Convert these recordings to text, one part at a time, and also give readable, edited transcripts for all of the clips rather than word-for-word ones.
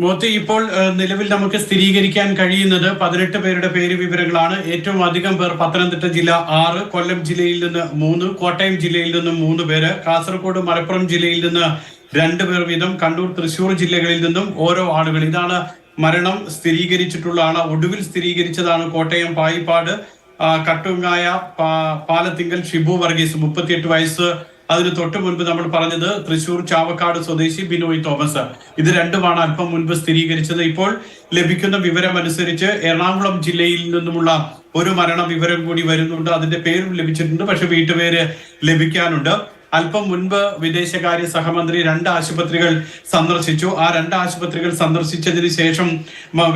മോത്തി ഇപ്പോൾ നിലവിൽ നമുക്ക് സ്ഥിരീകരിക്കാൻ കഴിയുന്നത് 18 പേരുടെ പേര് വിവരങ്ങളാണ്. ഏറ്റവും അധികം പേർ പത്തനംതിട്ട ജില്ല 6, കൊല്ലം ജില്ലയിൽ നിന്ന് 3, കോട്ടയം ജില്ലയിൽ നിന്നും 3 പേര്, കാസർഗോഡ് മലപ്പുറം ജില്ലയിൽ നിന്ന് 2 പേർ വീതം, കണ്ണൂർ തൃശൂർ ജില്ലകളിൽ നിന്നും ഓരോ ആളുകൾ. ഇതാണ് മരണം സ്ഥിരീകരിച്ചിട്ടുള്ളതാണ്. ഒടുവിൽ സ്ഥിരീകരിച്ചതാണ് കോട്ടയം പായിപ്പാട് കട്ടുങ്ങായ പാലത്തിങ്കൽ ഷിബു വർഗീസ് 38 വയസ്സ്. അതിന് തൊട്ട് മുൻപ് നമ്മൾ പറഞ്ഞത് തൃശൂർ ചാവക്കാട് സ്വദേശി ബിനോയ് തോമസ്. ഇത് രണ്ടുമാണ് അല്പം മുൻപ് സ്ഥിരീകരിച്ചത്. ഇപ്പോൾ ലഭിക്കുന്ന വിവരം അനുസരിച്ച് എറണാകുളം ജില്ലയിൽ നിന്നുമുള്ള ഒരു മരണ വിവരം കൂടി വരുന്നുണ്ട്. അതിന്റെ പേരും ലഭിച്ചിട്ടുണ്ട്, പക്ഷെ വീട്ടുപേര് ലഭിക്കാനുണ്ട്. അല്പം മുൻപ് വിദേശകാര്യ സഹമന്ത്രി 2 ആശുപത്രികൾ സന്ദർശിച്ചു. ആ 2 ആശുപത്രികൾ സന്ദർശിച്ചതിന് ശേഷം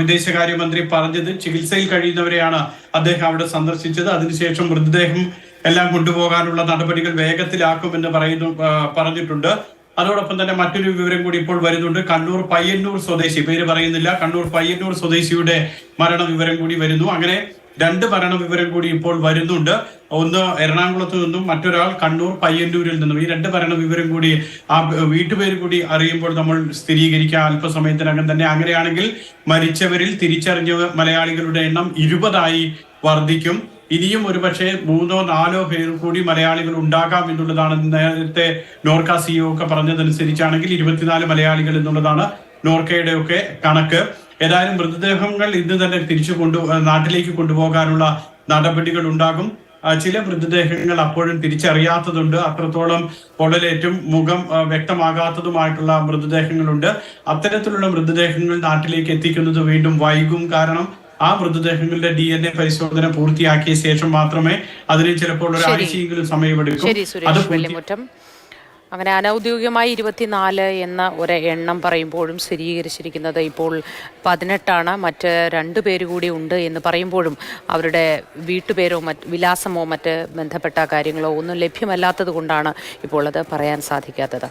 വിദേശകാര്യമന്ത്രി പറഞ്ഞത് ചികിത്സയിൽ കഴിയുന്നവരെയാണ് അദ്ദേഹം അവിടെ സന്ദർശിച്ചത്. അതിനുശേഷം മൃതദേഹം എല്ലാം കൊണ്ടുപോകാനുള്ള നടപടികൾ വേഗത്തിലാക്കുമെന്ന് പറഞ്ഞിട്ടുണ്ട്. അതോടൊപ്പം തന്നെ മറ്റൊരു വിവരം കൂടി ഇപ്പോൾ വരുന്നുണ്ട്. കണ്ണൂർ പയ്യന്നൂർ സ്വദേശി, പേര് പറയുന്നില്ല, കണ്ണൂർ പയ്യന്നൂർ സ്വദേശിയുടെ മരണ വിവരം കൂടി വരുന്നു. അങ്ങനെ 2 മരണ വിവരം കൂടി ഇപ്പോൾ വരുന്നുണ്ട്. ഒന്ന് എറണാകുളത്ത് നിന്നും, മറ്റൊരാൾ കണ്ണൂർ പയ്യന്നൂരിൽ നിന്നും. ഈ 2 മരണ വിവരം കൂടി ആ വീട്ടുപേര് കൂടി അറിയുമ്പോൾ നമ്മൾ സ്ഥിരീകരിക്കാം അല്പസമയത്തിനകം തന്നെ. അങ്ങനെയാണെങ്കിൽ മരിച്ചവരിൽ തിരിച്ചറിഞ്ഞ മലയാളികളുടെ എണ്ണം 20 വർദ്ധിക്കും. ഇനിയും ഒരുപക്ഷെ 3-4 പേർ കൂടി മലയാളികൾ ഉണ്ടാകാം എന്നുള്ളതാണ് നേരത്തെ നോർക്ക സിഇഒ ഒക്കെ പറഞ്ഞതനുസരിച്ചാണെങ്കിൽ 24 മലയാളികൾ എന്നുള്ളതാണ് നോർക്കയുടെ ഒക്കെ കണക്ക്. ഏതായാലും മൃതദേഹങ്ങൾ ഇന്ന് തന്നെ നാട്ടിലേക്ക് കൊണ്ടുപോകാനുള്ള നടപടികൾ ഉണ്ടാകും. ചില മൃതദേഹങ്ങൾ അപ്പോഴും തിരിച്ചറിയാത്തതുണ്ട്. അത്രത്തോളം പൊള്ളലേറ്റും മുഖം വ്യക്തമാകാത്തതുമായിട്ടുള്ള മൃതദേഹങ്ങളുണ്ട്. അത്തരത്തിലുള്ള മൃതദേഹങ്ങൾ നാട്ടിലേക്ക് എത്തിക്കുന്നത് വീണ്ടും വൈകും. കാരണം ആ മൃതദേഹങ്ങളുടെ DNA പരിശോധന പൂർത്തിയാക്കിയ ശേഷം മാത്രമേ അതിന് ചിലപ്പോൾ ഒരാഴ്ചയെങ്കിലും സമയമെടുക്കും. അങ്ങനെ അനൗദ്യോഗികമായി 24 എന്ന ഒരു എണ്ണം പറയുമ്പോഴും സ്ഥിരീകരിച്ചിരിക്കുന്നത് ഇപ്പോൾ 18ആണ്. മറ്റ് 2 പേര് കൂടി ഉണ്ട് എന്ന് പറയുമ്പോഴും അവരുടെ വീട്ടുപേരോ വിലാസമോ മറ്റ് ബന്ധപ്പെട്ട കാര്യങ്ങളോ ഒന്നും ലഭ്യമല്ലാത്തത് കൊണ്ടാണ് ഇപ്പോൾ അത് പറയാൻ സാധിക്കാത്തത്.